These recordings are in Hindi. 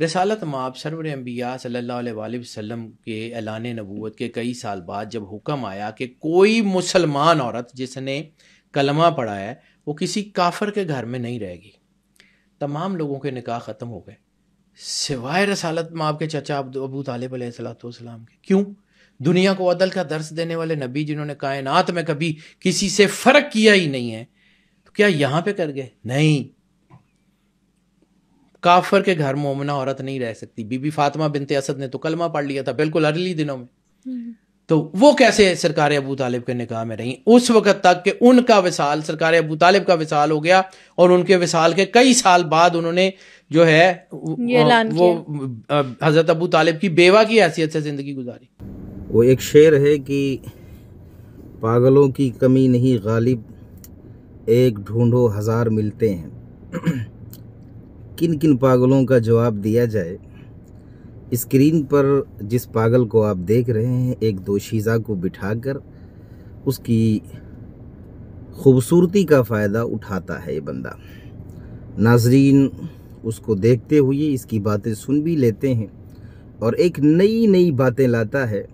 रिसालत माब सरवर अंबिया सल्लल्लाहु अलैहि वसल्लम के ऐलान नबूवत के कई साल बाद जब हुक्म आया कि कोई मुसलमान औरत जिसने कलमा पढ़ा है वो किसी काफर के घर में नहीं रहेगी, तमाम लोगों के निकाह ख़त्म हो गए सिवाय रसालत माब के चचा अबू तालिब अलैहिस्सलाम के। क्यों? दुनिया को अदल का दर्स देने वाले नबी जिन्होंने कायनात में कभी किसी से फ़र्क किया ही नहीं है, तो क्या यहाँ पे कर गए? नहीं, काफर के घर मोमिना औरत नहीं रह सकती। बीबी फातिमा बिनते असद ने तो कलमा पढ़ लिया था बिल्कुल अर्ली दिनों में, तो वो कैसे सरकार अबू तालिब के निकाह में रही उस वक़्त तक कि उनका विसाल, सरकार अबू तालिब का विसाल हो गया और उनके विसाल के कई साल बाद उन्होंने जो है वो हज़रत अबू तालिब की बेवा की हैसियत से ज़िंदगी गुजारी। वो एक शेर है कि पागलों की कमी नहीं गालिब, एक ढूंढो हजार मिलते हैं। किन किन पागलों का जवाब दिया जाए? स्क्रीन पर जिस पागल को आप देख रहे हैं, एक दोशीज़ा को बिठाकर उसकी खूबसूरती का फ़ायदा उठाता है ये बंदा। नाजरीन उसको देखते हुए इसकी बातें सुन भी लेते हैं और एक नई नई बातें लाता है।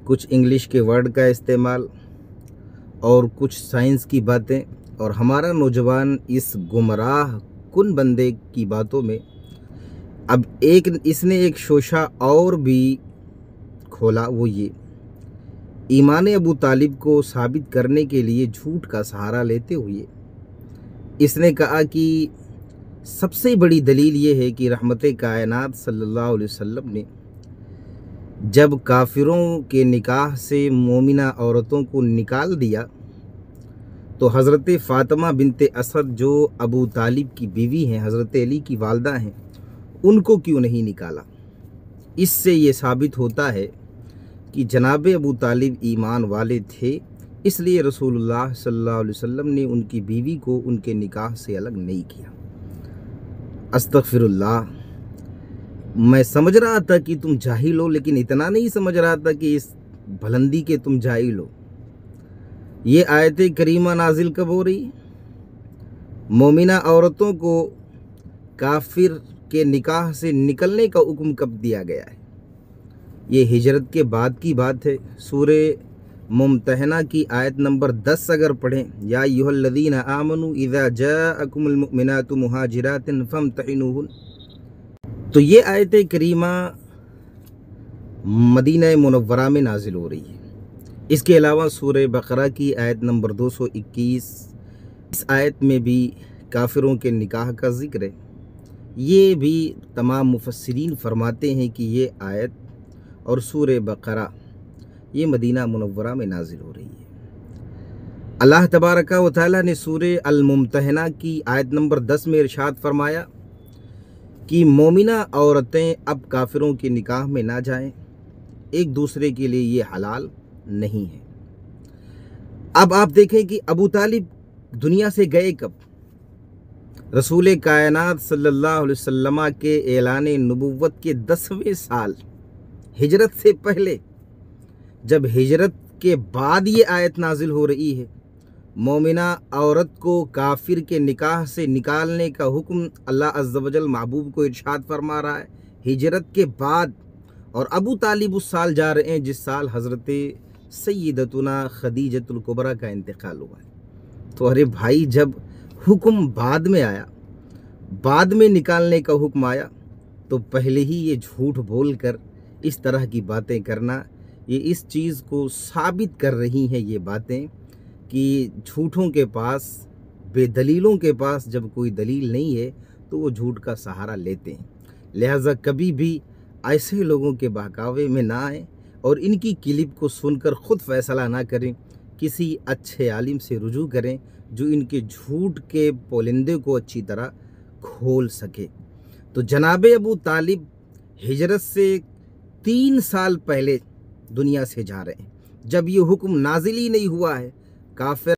कुछ इंग्लिश के वर्ड का इस्तेमाल और कुछ साइंस की बातें, और हमारा नौजवान इस गुमराह कुन बंदे की बातों में अब इसने एक शोशा और भी खोला। वो ये ईमान अबू तालिब को साबित करने के लिए झूठ का सहारा लेते हुए इसने कहा कि सबसे बड़ी दलील ये है कि रहमत कायनात सल्लल्लाहु अलैहि वसल्लम ने जब काफिरों के निकाह से मोमिना औरतों को निकाल दिया तो हज़रत फ़ातिमा बिनते असद जो अबू तालिब की बीवी हैं, हज़रत अली की वालदा हैं, उनको क्यों नहीं निकाला? इससे ये साबित होता है कि जनाब अबू तालिब ईमान वाले थे, इसलिए रसूलुल्लाह सल्लल्लाहु अलैहि वसल्लम ने उनकी बीवी को उनके निकाह से अलग नहीं किया। अस्तगफिरुल्लाह, मैं समझ रहा था कि तुम जाहिल हो, लेकिन इतना नहीं समझ रहा था कि इस बुलंदी के तुम जाहिल हो। ये आयत करीमा नाजिल कब हो रही? मोमिना औरतों को काफिर के निकाह से निकलने का हुक्म कब दिया गया है? ये हिजरत के बाद की बात है। सूरे मुमतहना की आयत नंबर 10 अगर पढ़ें, या अय्युहल्लज़ीना आमनू इज़ा जाअकुमुल मुमिनातु मुहाजिरातिन फम्तहिनूहुन, तो ये आयत करीमा मदीना मुनव्वरा में नाजिल हो रही है। इसके अलावा सूरह बकरा की आयत नंबर 221, इस आयत में भी काफिरों के निकाह का जिक्र है। ये भी तमाम मुफस्सिरीन फरमाते हैं कि ये आयत और सूरह बकरा ये मदीना मुनव्वरा में नाजिल हो रही है। अल्लाह तबारका व तआला ने सूरह अल मुमतहना की आयत नंबर 10 में इरशाद फरमाया कि मोमिना औरतें अब काफिरों के निकाह में ना जाएं, एक दूसरे के लिए ये हलाल नहीं है। अब आप देखें कि अबू तालिब दुनिया से गए कब? रसूल कायनात सल्लल्लाहु अलैहि वसल्लम के ऐलान नबुव्वत के 10वें साल, हिजरत से पहले। जब हिजरत के बाद ये आयत नाजिल हो रही है, मोमिना औरत को काफिर के निकाह से निकालने का हुक्म अल्लाह अज़्ज़ा वजल महबूब को इरशाद फरमा रहा है हिजरत के बाद, और अबू तालिब उस साल जा रहे हैं जिस साल हज़रत सय्यदतुना खदीजतुल कुबरा का इंतकाल हुआ है। तो अरे भाई, जब हुक्म बाद में आया, बाद में निकालने का हुक्म आया, तो पहले ही ये झूठ बोलकर इस तरह की बातें करना, ये इस चीज़ को साबित कर रही हैं ये बातें कि झूठों के पास, बेदलीलों के पास जब कोई दलील नहीं है तो वो झूठ का सहारा लेते हैं। लिहाजा कभी भी ऐसे लोगों के बहकावे में ना आए और इनकी क्लिप को सुनकर ख़ुद फैसला ना करें। किसी अच्छे आलिम से रुजू करें जो इनके झूठ के पोलिंदे को अच्छी तरह खोल सके। तो जनाब अबू तालिब हिजरत से 3 साल पहले दुनिया से जा रहे हैं, जब ये हुक्म नाजिल ही नहीं हुआ है। काफिर